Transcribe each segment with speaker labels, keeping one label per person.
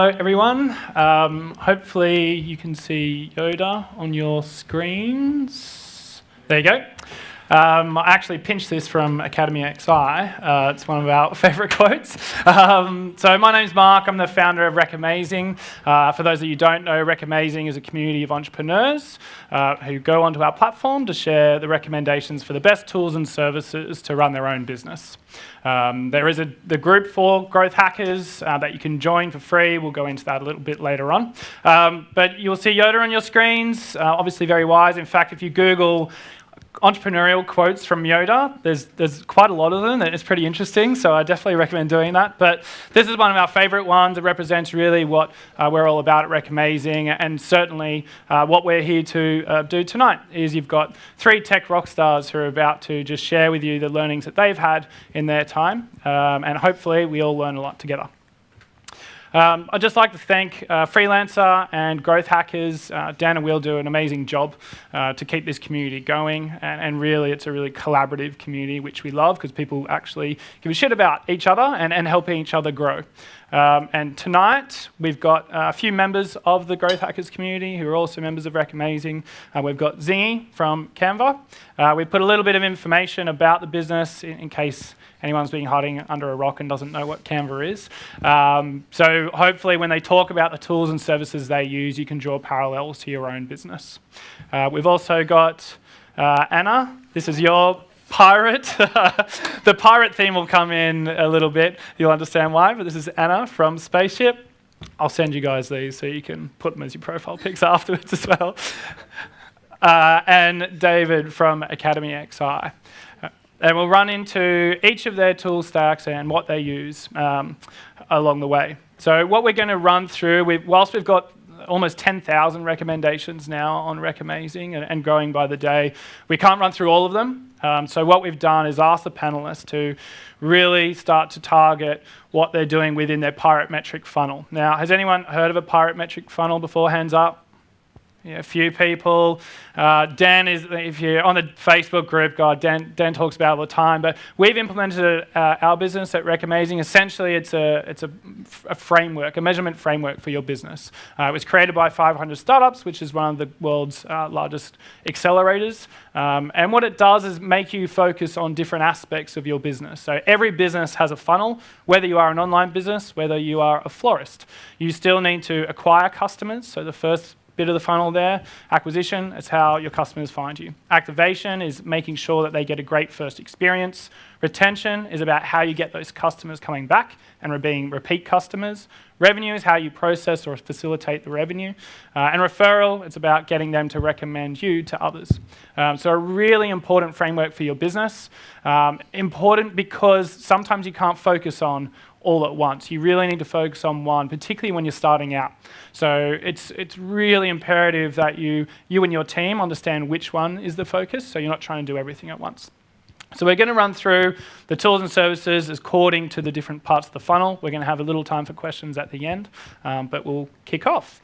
Speaker 1: Hello, everyone. Hopefully you can see Yoda on your screens. There you go. I actually pinched this from Academy XI. It's one of our favourite quotes. So my name's Mark. I'm the founder of Recomazing. For those of you who don't know, Recomazing is a community of entrepreneurs who go onto our platform to share the recommendations for the best tools and services to run their own business. There is the group for growth hackers that you can join for free. We'll go into that a little bit later on. But you'll see Yoda on your screens, obviously very wise. In fact, if you Google entrepreneurial quotes from Yoda, there's quite a lot of them, and it's pretty interesting, so I definitely recommend doing that. But this is one of our favourite ones. It represents really what we're all about at Recomazing, and certainly what we're here to do tonight is you've got 3 tech rock stars who are about to just share with you the learnings that they've had in their time, and hopefully we all learn a lot together. I'd just like to thank Freelancer and Growth Hackers. Dan and Will do an amazing job to keep this community going, and really it's a really collaborative community, which we love because people actually give a shit about each other and helping each other grow. And tonight we've got a few members of the Growth Hackers community who are also members of Recomazing. We've got Xingyi from Canva. We put a little bit of information about the business in case anyone's been hiding under a rock and doesn't know what Canva is. So hopefully when they talk about the tools and services they use, you can draw parallels to your own business. We've also got Anna. This is your pirate. The pirate theme will come in a little bit. You'll understand why, but this is Anna from Spaceship. I'll send you guys these so you can put them as your profile pics afterwards as well. And David from Academy XI. And we'll run into each of their tool stacks and what they use along the way. So what we're going to run through, whilst we've got almost 10,000 recommendations now on Recomazing and growing by the day, we can't run through all of them. So what we've done is ask the panellists to really start to target what they're doing within their pirate metric funnel. Now, has anyone heard of a pirate metric funnel before? Hands up. Yeah, a few people. Dan is, if you're on the Facebook group, Dan talks about it all the time, but we've implemented our business at Recomazing. Essentially, it's a framework, a measurement framework for your business. It was created by 500 Startups, which is one of the world's largest accelerators. And what it does is make you focus on different aspects of your business. So every business has a funnel, whether you are an online business, whether you are a florist. You still need to acquire customers. So the first bit of the funnel there. Acquisition is how your customers find you. Activation is making sure that they get a great first experience. Retention is about how you get those customers coming back and being repeat customers. Revenue is how you process or facilitate the revenue. And referral, it's about getting them to recommend you to others. So a really important framework for your business. Important because sometimes you can't focus on all at once. You really need to focus on one, particularly when you're starting out. So it's really imperative that you and your team understand which one is the focus, so you're not trying to do everything at once. So we're going to run through the tools and services according to the different parts of the funnel. We're going to have a little time for questions at the end, but we'll kick off.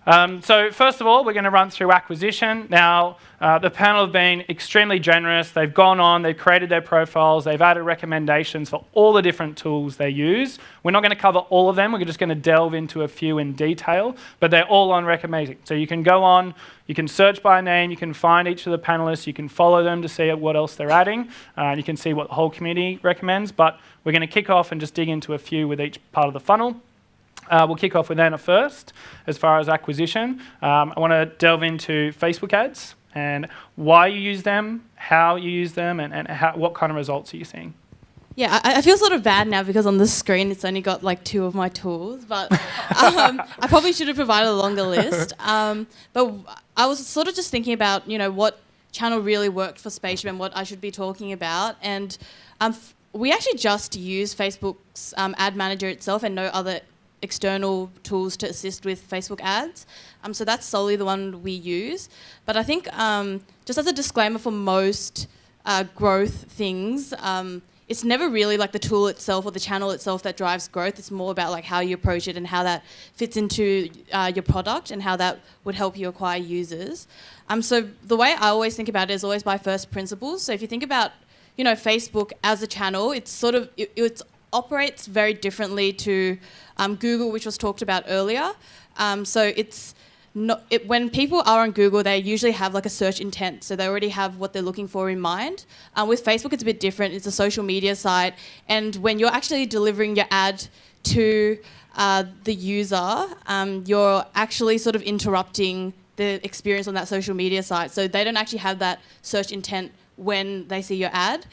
Speaker 1: So first of all, we're going to run through acquisition. Now, the panel have been extremely generous. They've gone on, they've created their profiles, they've added recommendations for all the different tools they use. We're not going to cover all of them. We're just going to delve into a few in detail, but they're all on Recomazing. So you can go on, you can search by name, you can find each of the panelists, you can follow them to see what else they're adding, and you can see what the whole community recommends, but we're going to kick off and just dig into a few with each part of the funnel. We'll kick off with Anna first, as far as acquisition. I want to delve into Facebook ads and why you use them, how you use them, and what kind of results are you seeing?
Speaker 2: Yeah, I feel sort of bad now because on the screen it's only got like 2 of my tools, but I probably should have provided a longer list. But I was sort of just thinking about, what channel really worked for Spaceship and what I should be talking about. And we actually just use Facebook's ad manager itself and no other external tools to assist with Facebook ads. So that's solely the one we use. But I think just as a disclaimer for most growth things, it's never really like the tool itself or the channel itself that drives growth. It's more about like how you approach it and how that fits into your product and how that would help you acquire users. So the way I always think about it is always by first principles. So if you think about, Facebook as a channel, it's sort of, it's operates very differently to Google, which was talked about earlier. So it's not, when people are on Google, they usually have like a search intent, so they already have what they're looking for in mind. With Facebook, it's a bit different. It's a social media site, and when you're actually delivering your ad to the user, you're actually sort of interrupting the experience on that social media site. So they don't actually have that search intent when they see your ad.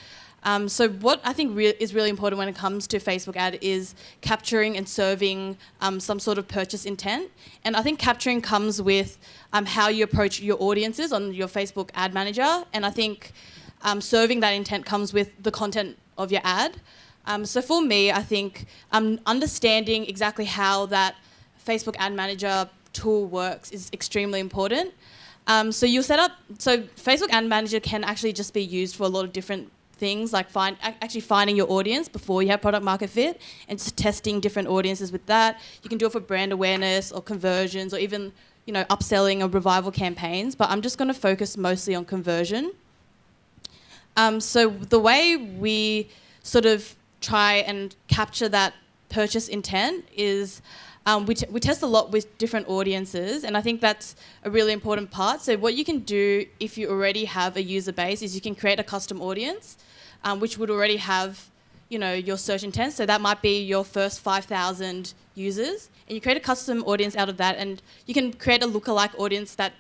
Speaker 2: So what I think is really important when it comes to Facebook ad is capturing and serving some sort of purchase intent. And I think capturing comes with how you approach your audiences on your Facebook ad manager. And I think serving that intent comes with the content of your ad. So for me, I think understanding exactly how that Facebook ad manager tool works is extremely important. So you'll set up, so Facebook ad manager can actually just be used for a lot of different things, like actually finding your audience before you have product market fit and just testing different audiences with that. You can do it for brand awareness or conversions or even, upselling or revival campaigns, but I'm just going to focus mostly on conversion. So the way we sort of try and capture that purchase intent is we test a lot with different audiences, and I think that's a really important part. So what you can do if you already have a user base is you can create a custom audience, which would already have, your search intent. So that might be your first 5,000 users, and you create a custom audience out of that, and you can create a lookalike audience that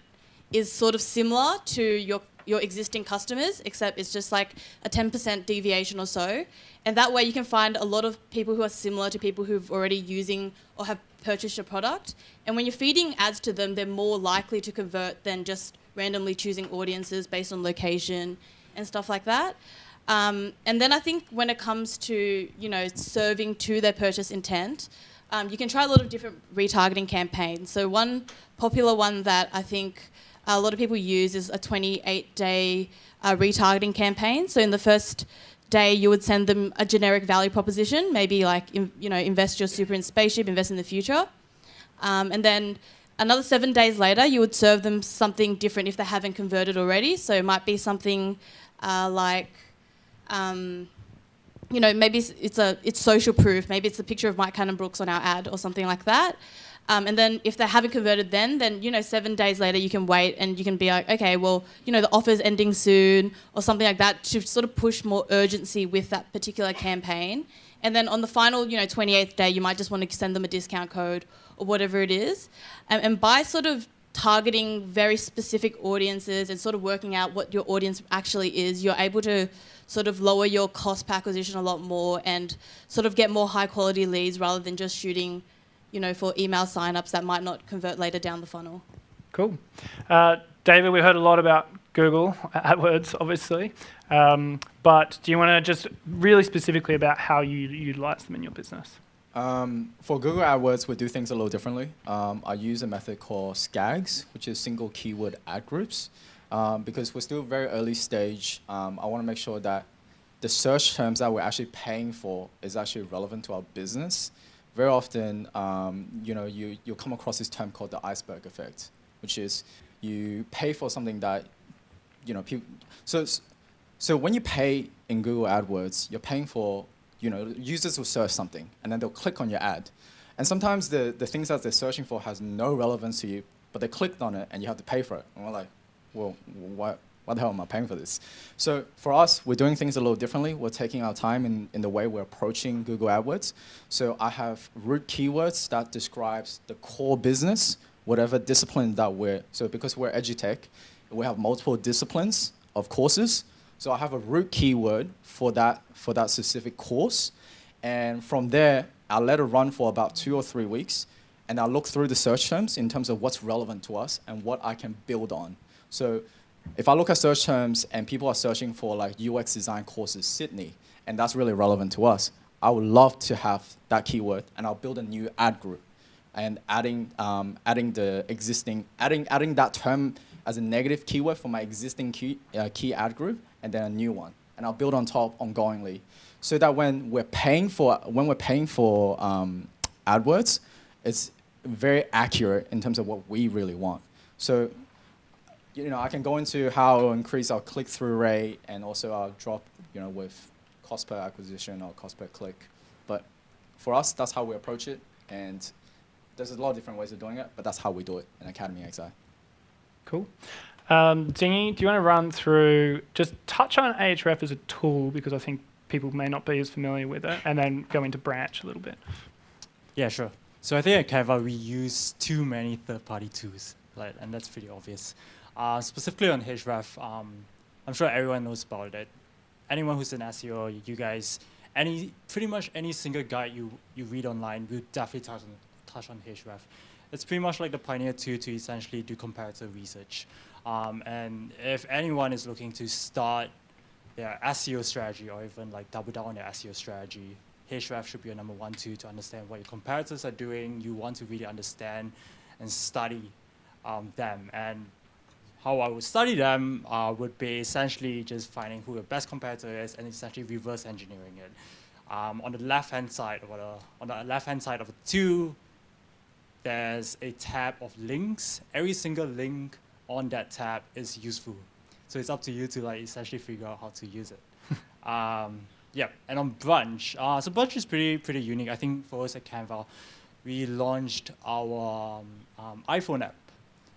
Speaker 2: is sort of similar to your existing customers, except it's just like a 10% deviation or so. And that way you can find a lot of people who are similar to people who've already using or have purchased your product. And when you're feeding ads to them, they're more likely to convert than just randomly choosing audiences based on location and stuff like that. And then I think when it comes to, serving to their purchase intent, you can try a lot of different retargeting campaigns. So one popular one that I think a lot of people use is a 28-day retargeting campaign. So in the first day, you would send them a generic value proposition, maybe like, invest your super in Spaceship, invest in the future. And then another 7 days later, you would serve them something different if they haven't converted already. So it might be something like, maybe it's social proof. Maybe it's a picture of Mike Cannon-Brookes on our ad or something like that. And then if they haven't converted then 7 days later you can wait and you can be like, okay, well, the offer's ending soon or something like that to sort of push more urgency with that particular campaign. And then on the final, 28th day, you might just want to send them a discount code or whatever it is. And by sort of targeting very specific audiences and sort of working out what your audience actually is, you're able to sort of lower your cost per acquisition a lot more and sort of get more high quality leads rather than just shooting for email signups that might not convert later down the funnel.
Speaker 1: Cool. David, we heard a lot about Google AdWords, obviously, but do you want to just really specifically about how you utilize them in your business?
Speaker 3: For Google AdWords, we do things a little differently. I use a method called SKAGs, which is single keyword ad groups, because we're still very early stage. I want to make sure that the search terms that we're actually paying for is actually relevant to our business. Very often, you'll come across this term called the iceberg effect, which is you pay for something that, people. So when you pay in Google AdWords, you're paying for, users will search something and then they'll click on your ad, and sometimes the things that they're searching for has no relevance to you, but they clicked on it and you have to pay for it. And we're like, well, why the hell am I paying for this? So for us, we're doing things a little differently. We're taking our time in the way we're approaching Google AdWords. So I have root keywords that describes the core business, whatever discipline that so because we're edutech, we have multiple disciplines of courses. So I have a root keyword for that specific course. And from there, I'll let it run for about 2 or 3 weeks. And I'll look through the search terms in terms of what's relevant to us and what I can build on. So if I look at search terms and people are searching for like UX design courses Sydney, and that's really relevant to us, I would love to have that keyword, and I'll build a new ad group, and adding that term as a negative keyword for my existing key ad group, and then a new one, and I'll build on top ongoingly, so that when we're paying for AdWords, it's very accurate in terms of what we really want. So, I can go into how I'll increase our click-through rate and also our drop, with cost per acquisition or cost per click. But for us, that's how we approach it. And there's a lot of different ways of doing it, but that's how we do it in Academy XI.
Speaker 1: Cool. Xingyi, do you want to run through, just touch on Ahref as a tool, because I think people may not be as familiar with it, and then go into Branch a little bit?
Speaker 4: Yeah, sure. So I think at Canva, we use too many third-party tools, right? And that's pretty obvious. Specifically on Ahref, I'm sure everyone knows about it. Anyone who's an SEO, you guys, pretty much any single guide you read online will definitely touch on Ahref. It's pretty much like the pioneer tool to essentially do comparative research. And if anyone is looking to start their SEO strategy or even like double down on their SEO strategy, Ahref should be your number one tool to understand what your competitors are doing. You want to really understand and study them. And how I would study them would be essentially just finding who the best competitor is and essentially reverse engineering it. On the left-hand side of the tool, there's a tab of links. Every single link on that tab is useful. So it's up to you to like essentially figure out how to use it. Yeah, and on Branch, so Branch is pretty unique. I think for us at Canva, we launched our iPhone app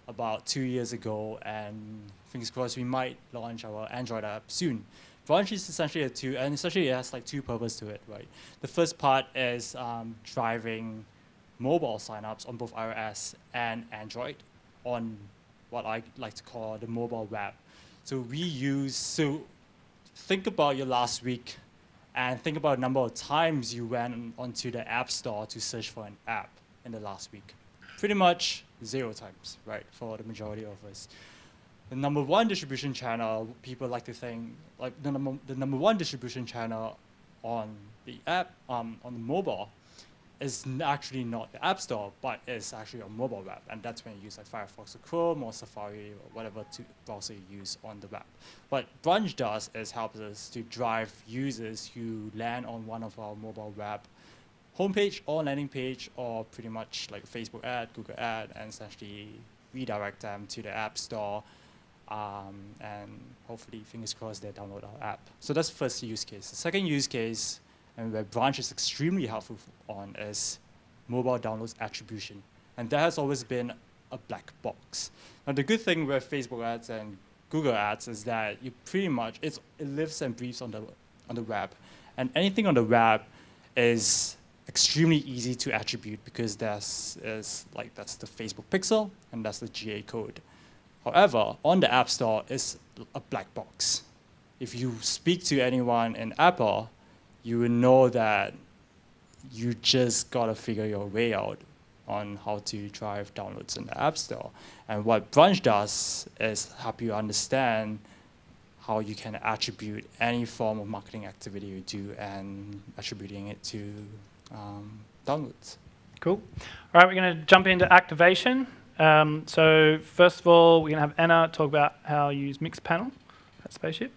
Speaker 4: about 2 years ago, and fingers crossed we might launch our Android app soon. Branch is essentially a tool, and essentially it has like two purposes to it, right? The first part is driving mobile signups on both iOS and Android on what I like to call the mobile web. So think about your last week and think about the number of times you went onto the App Store to search for an app in the last week. Pretty much 0 times, right, for the majority of us. The number one distribution channel, people like to think, like the number one distribution channel on the app, on the mobile, is actually not the App Store, but it's actually a mobile web. And that's when you use like Firefox or Chrome or Safari or whatever browser you use on the web. What Branch does is helps us to drive users who land on one of our mobile web homepage or landing page or pretty much like Facebook ad, Google ad, and essentially redirect them to the App Store and hopefully, fingers crossed, they download our app. So that's the first use case. The second use case, and where Branch is extremely helpful on, is mobile downloads attribution. And that has always been a black box. Now, the good thing with Facebook ads and Google ads is that you pretty much, it lives and breathes on the web. And anything on the web is extremely easy to attribute because that's the Facebook pixel and that's the GA code. However, on the App Store, it's a black box. If you speak to anyone in Apple, you will know that you just gotta figure your way out on how to drive downloads in the App Store. And what Branch does is help you understand how you can attribute any form of marketing activity you do and attributing it to downloads.
Speaker 1: Cool. All right, we're going to jump into activation. So first of all, we're going to have Anna talk about how you use Mixpanel at Spaceship.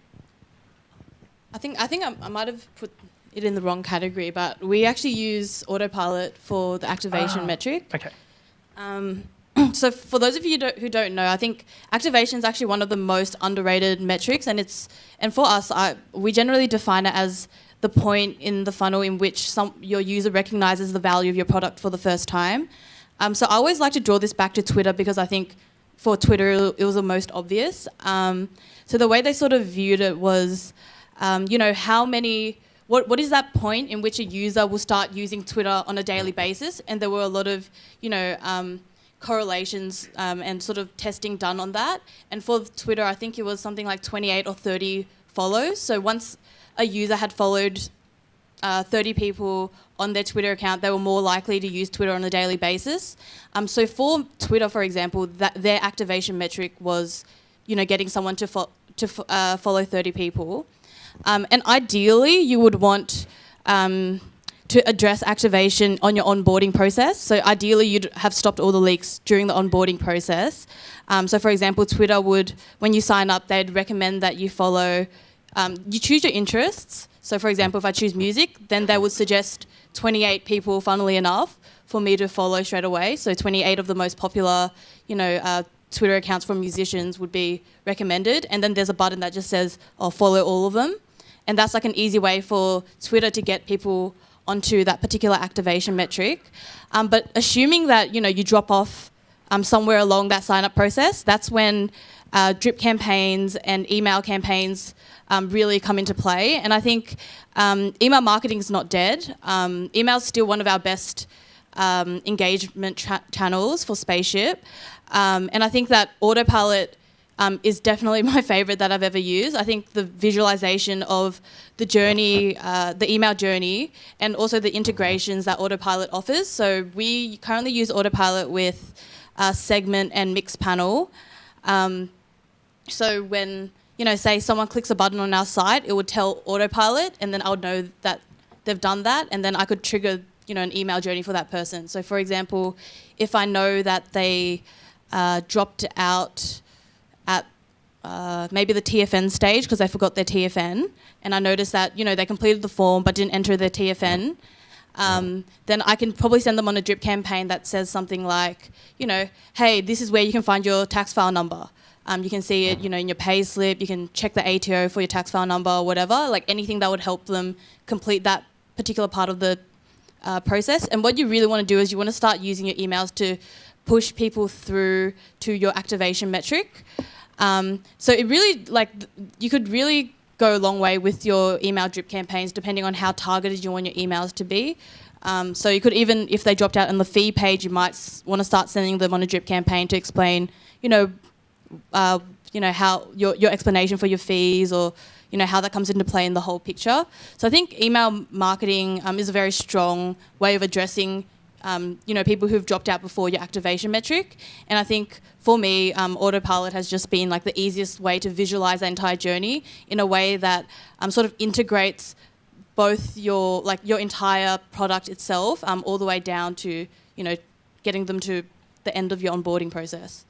Speaker 2: I think I might have put it in the wrong category, but we actually use Autopilot for the activation metric.
Speaker 1: Okay.
Speaker 2: So for those of you who don't know, I think activation is actually one of the most underrated metrics, and for us, we generally define it as the point in the funnel in which your user recognizes the value of your product for the first time. So I always like to draw this back to Twitter because I think for Twitter it was the most obvious. So the way they sort of viewed it was, what is that point in which a user will start using Twitter on a daily basis? And there were a lot of, correlations and sort of testing done on that. And for Twitter, I think it was something like 28 or 30 follows. So once a user had followed 30 people on their Twitter account, they were more likely to use Twitter on a daily basis. So for Twitter, for example, their activation metric was, getting someone to follow 30 people. And ideally, you would want to address activation on your onboarding process. So ideally, you'd have stopped all the leaks during the onboarding process. So for example, Twitter would, when you sign up, they'd recommend that you follow, you choose your interests. So for example, if I choose music, then they would suggest 28 people, funnily enough, for me to follow straight away. So 28 of the most popular, Twitter accounts from musicians would be recommended. And then there's a button that just says, follow all of them. And that's like an easy way for Twitter to get people onto that particular activation metric. But assuming that you drop off somewhere along that sign-up process, that's when drip campaigns and email campaigns really come into play. And I think email marketing is not dead. Email is still one of our best engagement channels for Spaceship. And I think that Autopilot is definitely my favorite that I've ever used. I think the visualization of the journey, the email journey, and also the integrations that Autopilot offers. So we currently use Autopilot with Segment and Mixpanel. So when, say someone clicks a button on our site, it would tell Autopilot, and then I would know that they've done that, and then I could trigger, an email journey for that person. So for example, if I know that they dropped out at maybe the TFN stage because they forgot their TFN, and I noticed that, they completed the form but didn't enter their TFN, then I can probably send them on a drip campaign that says something like, hey, this is where you can find your tax file number. You can see it, in your pay slip. You can check the ATO for your tax file number or whatever, like anything that would help them complete that particular part of the process. And what you really want to do is you want to start using your emails to push people through to your activation metric. So it really, you could really go a long way with your email drip campaigns depending on how targeted you want your emails to be. So you could even, if they dropped out on the fee page, you might want to start sending them on a drip campaign to explain, how your explanation for your fees, or how that comes into play in the whole picture. So I think email marketing is a very strong way of addressing people who've dropped out before your activation metric. And I think for me, Autopilot has just been the easiest way to visualize the entire journey in a way that sort of integrates both your entire product itself all the way down to getting them to the end of your onboarding process.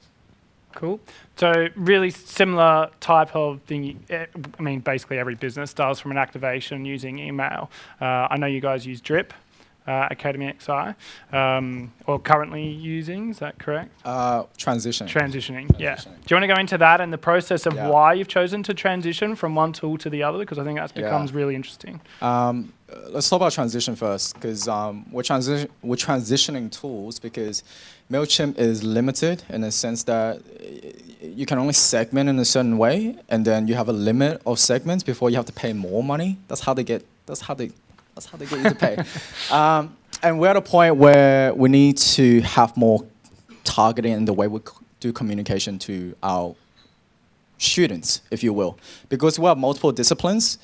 Speaker 1: Cool. So really similar type of thing. I mean, basically every business does from an activation using email. I know you guys use Drip, Academy XI, or currently using. Is that correct?
Speaker 3: Transitioning.
Speaker 1: Yeah. Do you want to go into that and the process of why you've chosen to transition from one tool to the other? Because I think that becomes really interesting.
Speaker 3: Let's talk about transition first, because we're transitioning tools because MailChimp is limited in the sense that you can only segment in a certain way, and then you have a limit of segments before you have to pay more money. That's how they get you to pay. And we're at a point where we need to have more targeting in the way we do communication to our students, if you will, because we have multiple disciplines.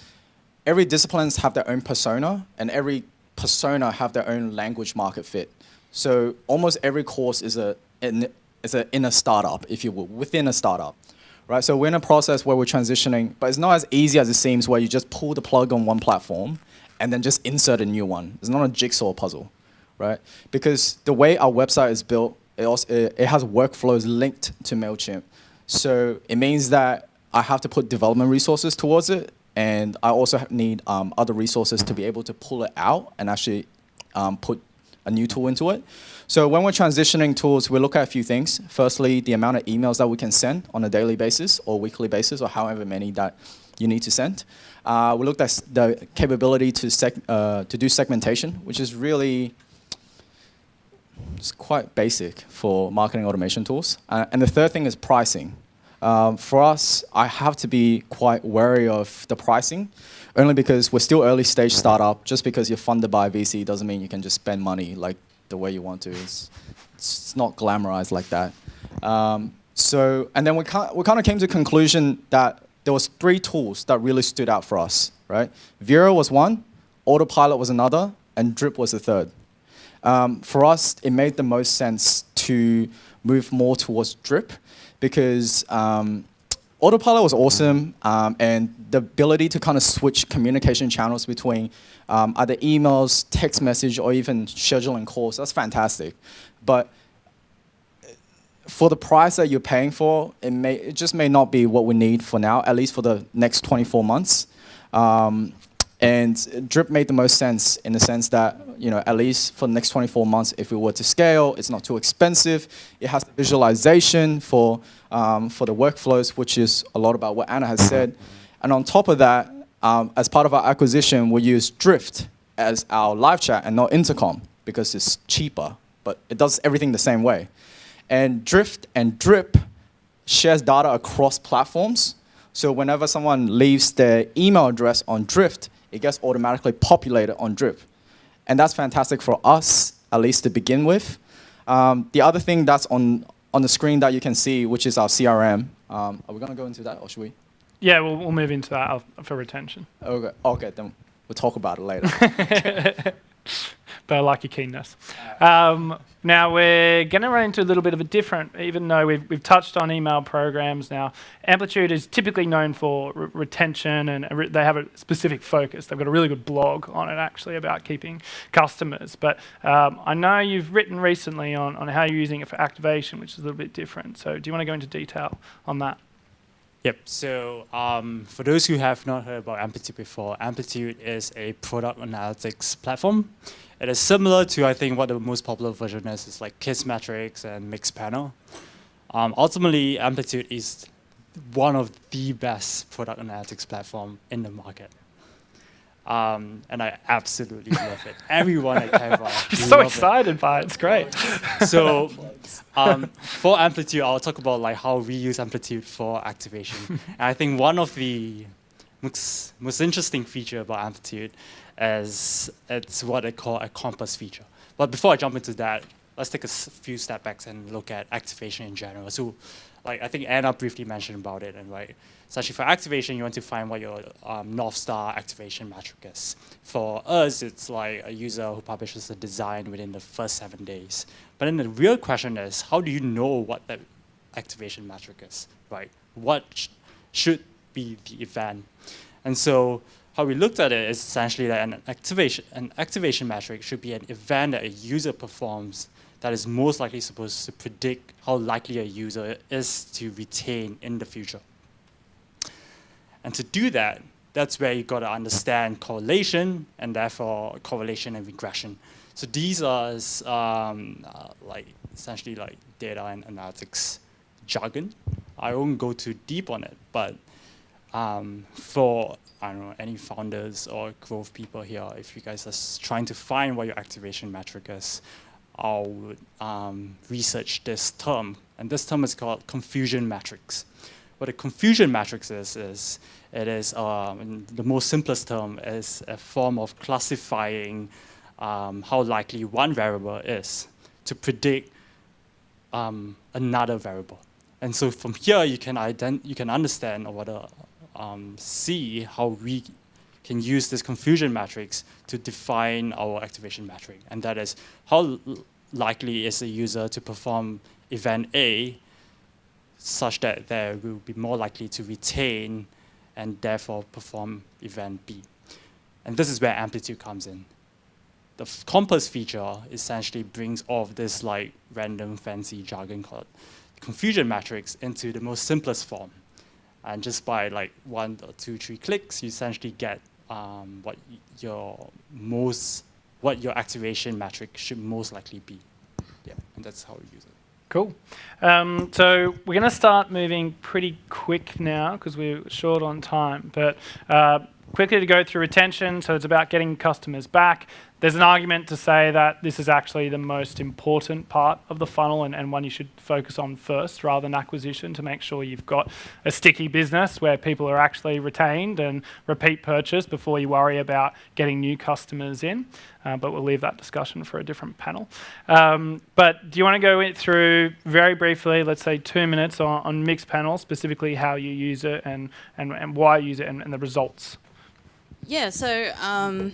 Speaker 3: Every disciplines have their own persona, and every persona have their own language market fit. So almost every course is in a startup, if you will, within a startup, right? So we're in a process where we're transitioning, but it's not as easy as it seems, where you just pull the plug on one platform and then just insert a new one. It's not a jigsaw puzzle, right? Because the way our website is built, it has workflows linked to MailChimp. So it means that I have to put development resources towards it, and I also need other resources to be able to pull it out and actually put a new tool into it. So when we're transitioning tools, we look at a few things. Firstly, the amount of emails that we can send on a daily basis or weekly basis, or however many that you need to send. We looked at the capability to do segmentation, which is really quite basic for marketing automation tools. And the third thing is pricing. For us, I have to be quite wary of the pricing, only because we're still early stage startup. Just because you're funded by a VC doesn't mean you can just spend money like the way you want to. It's not glamorized like that. And then we kind of came to the conclusion that there was 3 tools that really stood out for us, right? Vero was one, Autopilot was another, and Drip was the third. For us, it made the most sense to move more towards Drip, because Autopilot was awesome, and the ability to kind of switch communication channels between either emails, text message, or even scheduling calls, that's fantastic. But for the price that you're paying for, it just may not be what we need for now, at least for the next 24 months. And Drip made the most sense in the sense that, at least for the next 24 months, if we were to scale, it's not too expensive. It has the visualization for the workflows, which is a lot about what Anna has said. And on top of that, as part of our acquisition, we use Drift as our live chat and not intercom because it's cheaper, but it does everything the same way. And Drift and Drip shares data across platforms. So whenever someone leaves their email address on Drift, it gets automatically populated on Drip. And that's fantastic for us, at least to begin with. The other thing that's on the screen that you can see, which is our CRM. Are we going to go into that, or should we?
Speaker 1: Yeah, we'll move into that for retention.
Speaker 3: Okay, then we'll talk about it later.
Speaker 1: But I like your keenness. Now we're going to run into a little bit of a different, even though we've touched on email programs now, Amplitude is typically known for retention, and they have a specific focus. They've got a really good blog on it, actually, about keeping customers. But I know you've written recently on how you're using it for activation, which is a little bit different. So do you want to go into detail on that?
Speaker 4: Yep. So for those who have not heard about Amplitude before, Amplitude is a product analytics platform. It is similar to, I think, what the most popular version is like Kissmetrics and Mixpanel. Ultimately, Amplitude is one of the best product analytics platform in the market. And I absolutely love it. Everyone at Canva.
Speaker 1: You're so excited by it. It's great.
Speaker 4: So for Amplitude, I'll talk about like how we use Amplitude for activation. And I think one of the most interesting feature about Amplitude is it's what I call a compass feature. But before I jump into that, let's take a few step backs and look at activation in general. So like I think Anna briefly mentioned about it, and right, essentially for activation, you want to find what your North Star activation metric is. For us, it's like a user who publishes a design within the first 7 days. But then the real question is, how do you know what that activation metric is, right? What should be the event? And so how we looked at it is essentially that an activation metric should be an event that a user performs that is most likely supposed to predict how likely a user is to retain in the future. And to do that, that's where you got to understand correlation, and therefore correlation and regression. So these are like essentially like data and analytics jargon. I won't go too deep on it, but for I don't know, any founders or growth people here, if you guys are trying to find what your activation metric is, I would research this term, and this term is called confusion metrics. What a confusion matrix is it is, the most simplest term, is a form of classifying how likely one variable is to predict another variable. And so from here, you can understand or see how we can use this confusion matrix to define our activation metric. And that is how likely is a user to perform event A such that they will be more likely to retain and therefore perform event B. And this is where Amplitude comes in. The compass feature essentially brings all of this like random fancy jargon called confusion matrix into the most simplest form. And just by like 1 or 2, 3 clicks, you essentially get what your activation metric should most likely be. Yeah, and that's how we use it.
Speaker 1: Cool. So we're going to start moving pretty quick now because we're short on time. But quickly to go through retention, so it's about getting customers back. There's an argument to say that this is actually the most important part of the funnel and one you should focus on first rather than acquisition to make sure you've got a sticky business where people are actually retained and repeat purchase before you worry about getting new customers in. But we'll leave that discussion for a different panel. But do you want to go through very briefly, let's say 2 minutes on Mixpanel, specifically how you use it and why you use it and the results?
Speaker 2: Yeah, so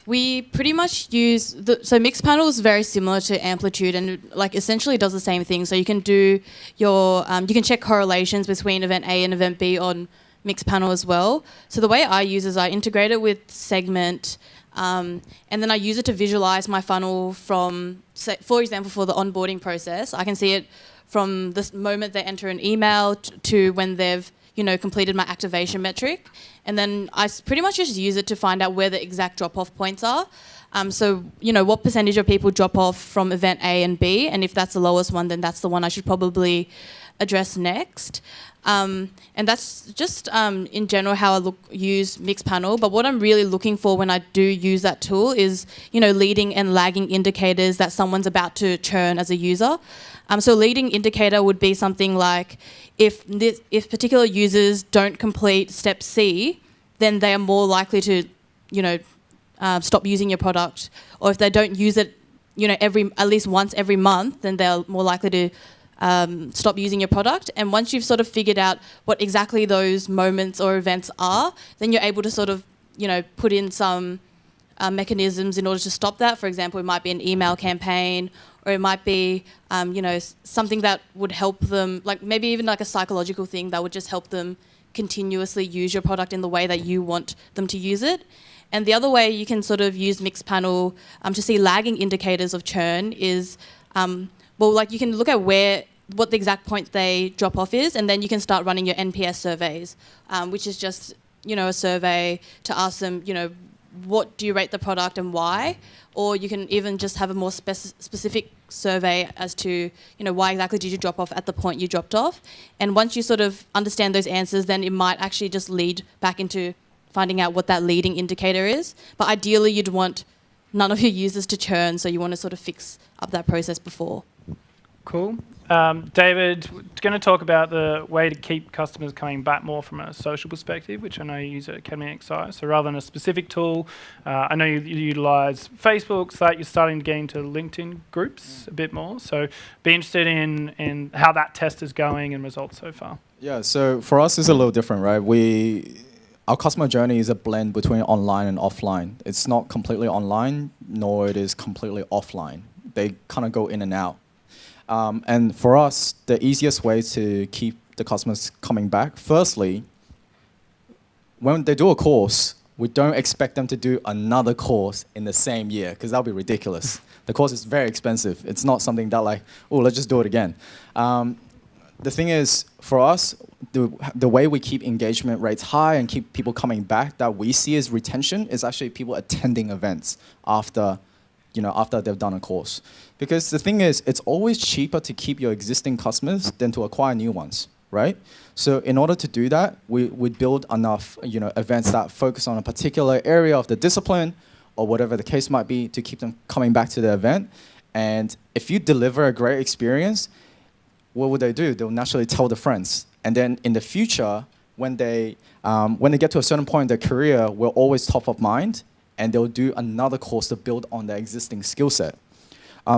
Speaker 2: we pretty much use so Mixpanel is very similar to Amplitude and like essentially does the same thing. So you can do your you can check correlations between event A and event B on Mixpanel as well. So the way I use is I integrate it with Segment, and then I use it to visualize my funnel from, say, for example, for the onboarding process. I can see it from the moment they enter an email to when they've completed my activation metric. And then I pretty much just use it to find out where the exact drop-off points are. So, what percentage of people drop off from event A and B, and if that's the lowest one, then that's the one I should probably address next. And that's just in general how I use Mixpanel. But what I'm really looking for when I do use that tool is, leading and lagging indicators that someone's about to churn as a user. So leading indicator would be something like if particular users don't complete step C, then they are more likely to, stop using your product. Or if they don't use it, at least once every month, then they're more likely to stop using your product. And once you've sort of figured out what exactly those moments or events are, then you're able to sort of, put in some mechanisms in order to stop that. For example, it might be an email campaign, or it might be, something that would help them, like maybe even like a psychological thing that would just help them continuously use your product in the way that you want them to use it. And the other way you can sort of use Mixpanel to see lagging indicators of churn is, you can look at what the exact point they drop off is, and then you can start running your NPS surveys, which is just, a survey to ask them, what do you rate the product and why? Or you can even just have a more specific survey as to, why exactly did you drop off at the point you dropped off? And once you sort of understand those answers, then it might actually just lead back into finding out what that leading indicator is. But ideally, you'd want none of your users to churn, so you want to sort of fix up that process before.
Speaker 1: Cool. David, we're going to talk about the way to keep customers coming back more from a social perspective, which I know you use at Academy XI. So rather than a specific tool, I know you utilize Facebook, so that you're starting to get into LinkedIn groups a bit more. So be interested in how that test is going and results so far.
Speaker 3: Yeah, so for us, it's a little different, right? Our customer journey is a blend between online and offline. It's not completely online, nor it is completely offline. They kind of go in and out. And for us, the easiest way to keep the customers coming back, firstly, when they do a course, we don't expect them to do another course in the same year, because that would be ridiculous. The course is very expensive. It's not something that like, oh, let's just do it again. The thing is, for us, the way we keep engagement rates high and keep people coming back that we see as retention is actually people attending events after they've done a course. Because the thing is, it's always cheaper to keep your existing customers than to acquire new ones, right? So in order to do that, we build enough events that focus on a particular area of the discipline or whatever the case might be to keep them coming back to the event. And if you deliver a great experience, what would they do? They'll naturally tell their friends. And then in the future, when they get to a certain point in their career, we're always top of mind, and they'll do another course to build on their existing skill set.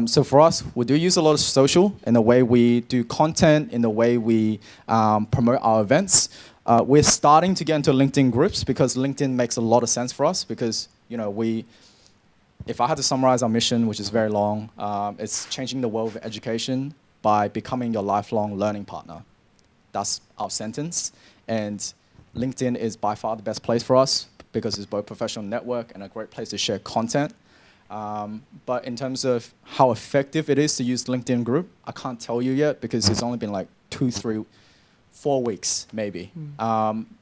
Speaker 3: So for us, we do use a lot of social in the way we do content, in the way we promote our events. We're starting to get into LinkedIn groups because LinkedIn makes a lot of sense for us because, if I had to summarize our mission, which is very long, it's changing the world of education by becoming your lifelong learning partner. That's our sentence. And LinkedIn is by far the best place for us because it's both professional network and a great place to share content. But in terms of how effective it is to use LinkedIn group, I can't tell you yet because it's only been like 2, 3, 4 weeks maybe.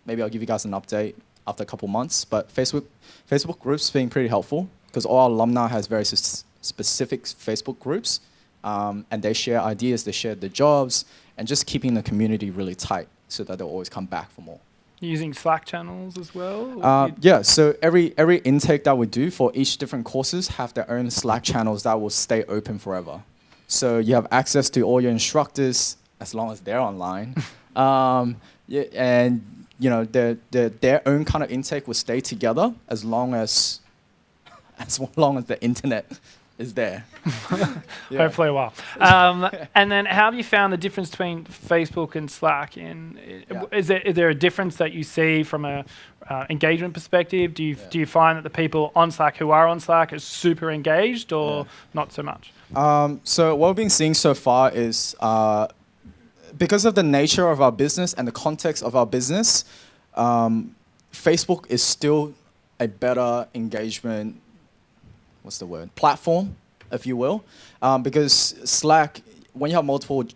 Speaker 3: Maybe I'll give you guys an update after a couple months. But Facebook groups being pretty helpful because all our alumni has very specific Facebook groups. And they share ideas, they share the jobs, and just keeping the community really tight so that they'll always come back for more.
Speaker 1: Using Slack channels as well?
Speaker 3: Yeah, so every intake that we do for each different courses have their own Slack channels that will stay open forever. So you have access to all your instructors as long as they're online. And their own kind of intake will stay together as long as the internet is there. Yeah.
Speaker 1: Hopefully a while. And then how have you found the difference between Facebook and Slack? Is there a difference that you see from a engagement perspective? Do you find that the people on Slack who are on Slack are super engaged or not so much?
Speaker 3: So what we've been seeing so far is because of the nature of our business and the context of our business, Facebook is still a better engagement platform, if you will, because Slack, when you have multiple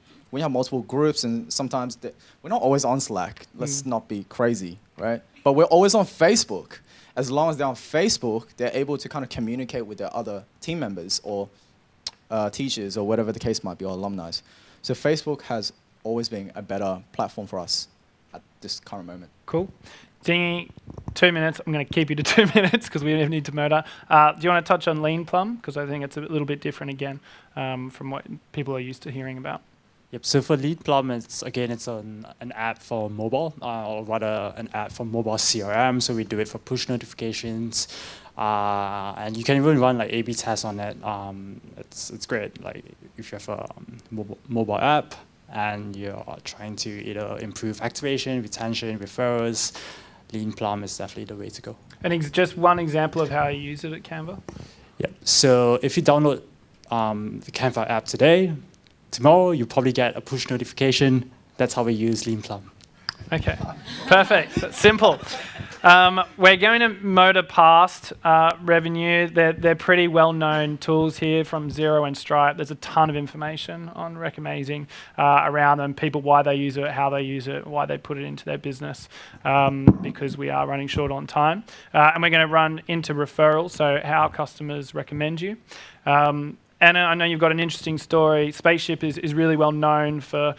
Speaker 3: groups, and sometimes we're not always on Slack. Let's not be crazy, right? But we're always on Facebook. As long as they're on Facebook, they're able to kind of communicate with their other team members or teachers or whatever the case might be, or alumni. So Facebook has always being a better platform for us at this current moment.
Speaker 1: Cool. Xingyi, 2 minutes. I'm going to keep you to 2 minutes because we need to murder. Do you want to touch on Lean Plum? Because I think it's a little bit different again from what people are used to hearing about.
Speaker 4: Yep. So for Lead Plum, it's an app for mobile, or rather an app for mobile CRM. So we do it for push notifications, and you can even run like A/B tests on it. It's great. Like if you have a mobile app and you're trying to either improve activation, retention, referrals, Lean Plum is definitely the way to go.
Speaker 1: And just one example of how you use it at Canva.
Speaker 4: Yeah. So if you download the Canva app today, tomorrow you probably get a push notification. That's how we use Lean Plum.
Speaker 1: Okay, perfect. That's simple. We're going to motor past revenue. They're pretty well-known tools here from Xero and Stripe. There's a ton of information on Recomazing around them, people, why they use it, how they use it, why they put it into their business, because we are running short on time. And we're going to run into referrals, so how customers recommend you. Anna, I know you've got an interesting story. Spaceship is really well known for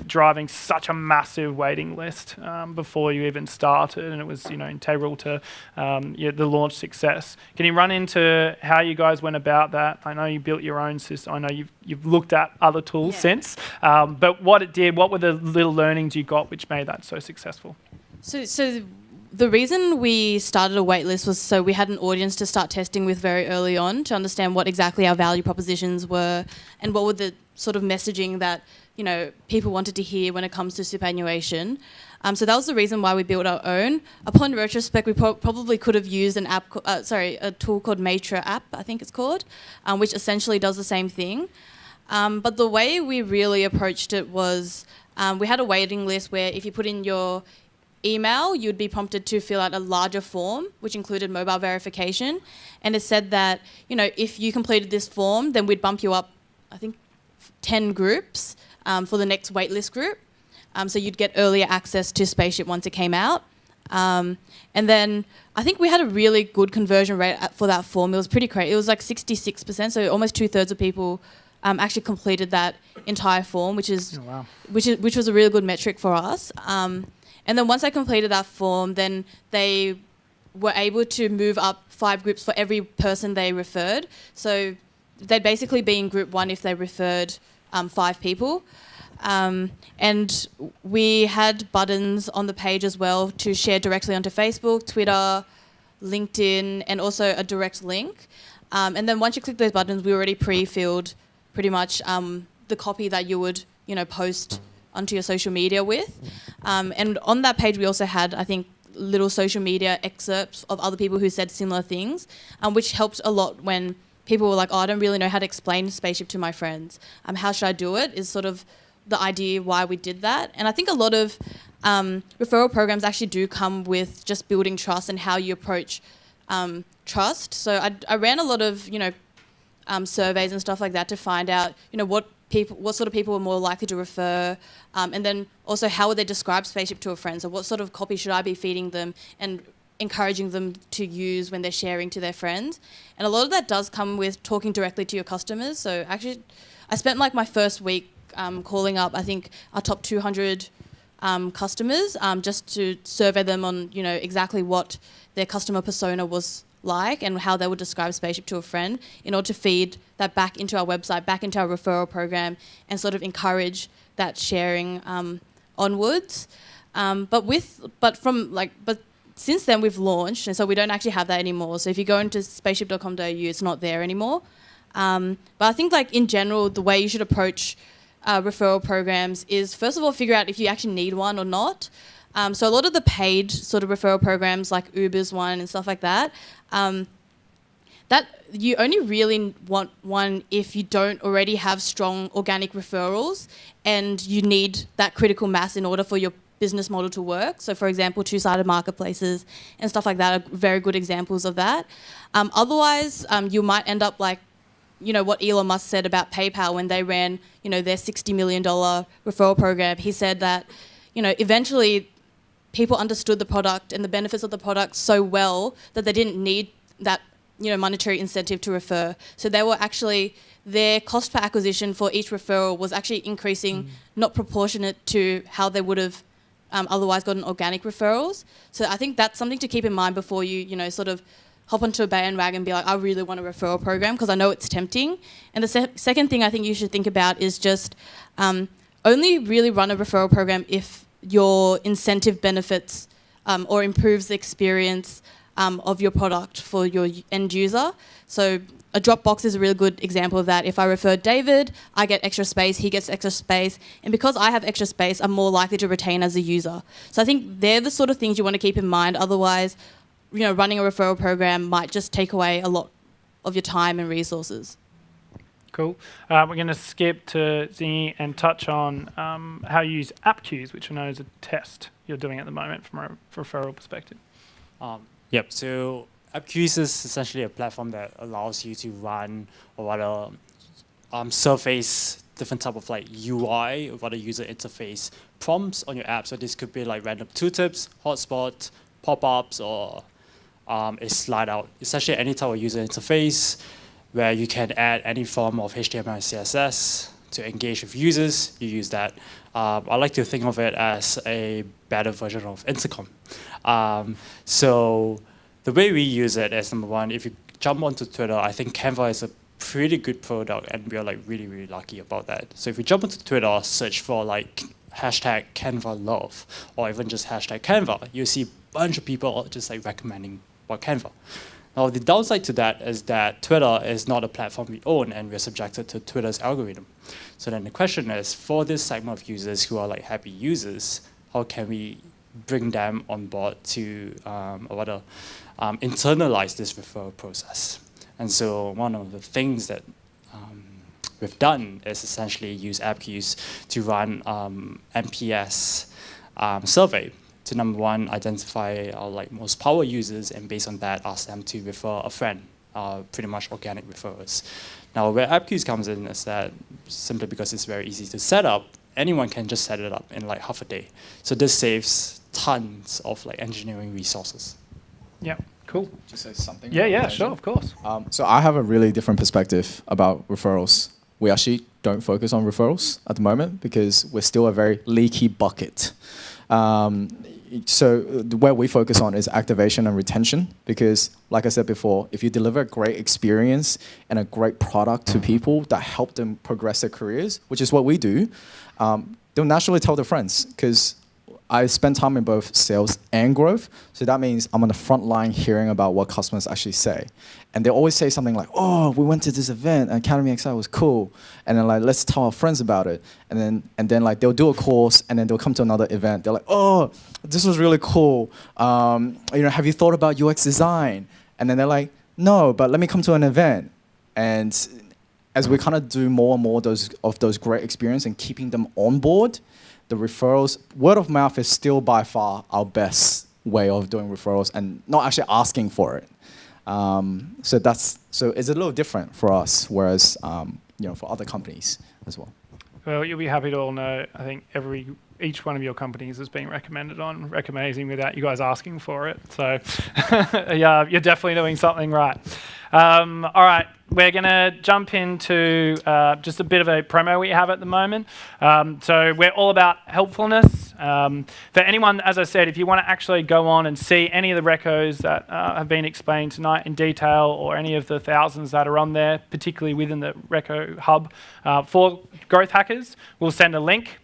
Speaker 1: driving such a massive waiting list before you even started, and it was integral to the launch success. Can you run into how you guys went about that? I know you built your own system. I know you've looked at other tools since, but what it did, what were the little learnings you got which made that so successful?
Speaker 2: So the reason we started a waitlist was so we had an audience to start testing with very early on to understand what exactly our value propositions were and what were the sort of messaging that people wanted to hear when it comes to superannuation. So that was the reason why we built our own. Upon retrospect, we probably could have used an app, a tool called Matra app, I think it's called, which essentially does the same thing. But the way we really approached it was we had a waiting list where if you put in your email, you'd be prompted to fill out a larger form, which included mobile verification. And it said that, if you completed this form, then we'd bump you up, I think, 10 groups for the next waitlist group. So you'd get earlier access to Spaceship once it came out. And then I think we had a really good conversion rate for that form. It was pretty crazy. It was like 66%, so almost 2/3 of people actually completed that entire form, which was a really good metric for us. And then once they completed that form, then they were able to move up 5 groups for every person they referred. So they'd basically be in group 1 if they referred 5 people. And we had buttons on the page as well to share directly onto Facebook, Twitter, LinkedIn, and also a direct link. And then once you click those buttons, we already pre-filled pretty much the copy that you would post onto your social media with. And on that page, we also had, I think, little social media excerpts of other people who said similar things, which helped a lot when people were like, I don't really know how to explain Spaceship to my friends. How should I do it? Is sort of the idea why we did that. And I think a lot of referral programs actually do come with just building trust and how you approach trust. So I ran a lot of, surveys and stuff like that to find out, what sort of people are more likely to refer, and then also how would they describe Spaceship to a friend? So what sort of copy should I be feeding them and encouraging them to use when they're sharing to their friends? And a lot of that does come with talking directly to your customers. So actually, I spent like my first week calling up, I think, our top 200 customers just to survey them on, exactly what their customer persona was like and how they would describe Spaceship to a friend in order to feed that back into our website, back into our referral program, and sort of encourage that sharing onwards. But since then we've launched, and so we don't actually have that anymore. So if you go into spaceship.com.au, it's not there anymore. But I think in general, the way you should approach referral programs is, first of all, figure out if you actually need one or not. So a lot of the paid sort of referral programs like Uber's one and stuff like that, that you only really want one if you don't already have strong organic referrals and you need that critical mass in order for your business model to work. So for example, two-sided marketplaces and stuff like that are very good examples of that. Otherwise, you might end up like, what Elon Musk said about PayPal when they ran, their $60 million referral program. He said that, eventually people understood the product and the benefits of the product so well that they didn't need that monetary incentive to refer. So they were actually, their cost per acquisition for each referral was actually increasing, not proportionate to how they would have otherwise gotten organic referrals. So I think that's something to keep in mind before you sort of hop onto a bandwagon and be like, I really want a referral program, because I know it's tempting. And the second thing I think you should think about is just only really run a referral program if your incentive benefits or improves the experience of your product for your end user. So a Dropbox is a really good example of that. If I refer David, I get extra space, he gets extra space. And because I have extra space, I'm more likely to retain as a user. So I think they're the sort of things you want to keep in mind. Otherwise, running a referral program might just take away a lot of your time and resources.
Speaker 1: Cool. We're going to skip to Xingyi and touch on how you use app queues, which I know is a test you're doing at the moment from a referral perspective.
Speaker 4: Yep. So app queues is essentially a platform that allows you to run or rather surface different type of like UI or rather user interface prompts on your app. So this could be like random tooltips, hotspot, pop-ups, or a slide out. Essentially any type of user interface where you can add any form of HTML and CSS to engage with users. You use that. I like to think of it as a better version of Intercom. So the way we use it is, number one, if you jump onto Twitter, I think Canva is a pretty good product, and we are like really, really lucky about that. So if you jump onto Twitter, search for like hashtag Canva love, or even just hashtag Canva, you'll see a bunch of people just like recommending about Canva. Now, the downside to that is that Twitter is not a platform we own, and we're subjected to Twitter's algorithm. So then the question is, for this segment of users who are like happy users, how can we bring them on board to internalize this referral process? And so one of the things that we've done is essentially use app queues to run NPS survey to, number one, identify our like most power users, and based on that, ask them to refer a friend, pretty much organic referrals. Now, where app queues comes in is that simply because it's very easy to set up, anyone can just set it up in like half a day. So this saves tons of like engineering resources.
Speaker 1: Yeah, cool.
Speaker 3: Just say something.
Speaker 1: Yeah, sure, of course.
Speaker 3: So I have a really different perspective about referrals. We actually don't focus on referrals at the moment because we're still a very leaky bucket. So where we focus on is activation and retention, because like I said before, if you deliver a great experience and a great product to people that help them progress their careers, which is what we do, they'll naturally tell their friends, because I spend time in both sales and growth. So that means I'm on the front line hearing about what customers actually say. And they always say something like, oh, we went to this event and Academy XI was cool. And then like, let's tell our friends about it. And then like they'll do a course and then they'll come to another event. They're like, oh, this was really cool. Have you thought about UX design? And then they're like, no, but let me come to an event. And as we kind of do more and more of those great experiences and keeping them on board, the referrals, word of mouth is still by far our best way of doing referrals and not actually asking for it. So it's a little different for us, whereas for other companies as well.
Speaker 1: Well, you'll be happy to all know, I think each one of your companies has been recommended on Recomazing without you guys asking for it. So yeah, you're definitely doing something right. All right, we're going to jump into just a bit of a promo we have at the moment. So we're all about helpfulness. For anyone, as I said, if you want to actually go on and see any of the recos that have been explained tonight in detail, or any of the thousands that are on there, particularly within the Reco Hub, for growth hackers, we'll send a link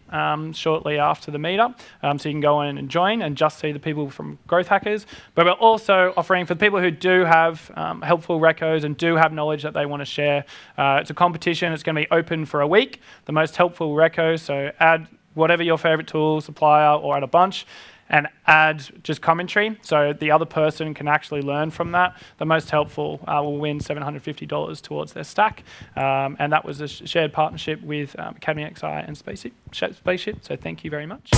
Speaker 1: shortly after the meetup, so you can go in and join and just see the people from growth hackers. But we're also offering, for the people who do have helpful recos and do have knowledge that they want to share, it's a competition. It's going to be open for a week, the most helpful recos. So add whatever your favorite tool, supplier, or add a bunch, and add just commentary, so the other person can actually learn from that. The most helpful will win $750 towards their stack, and that was a shared partnership with Academy XI and Spaceship. So thank you very much.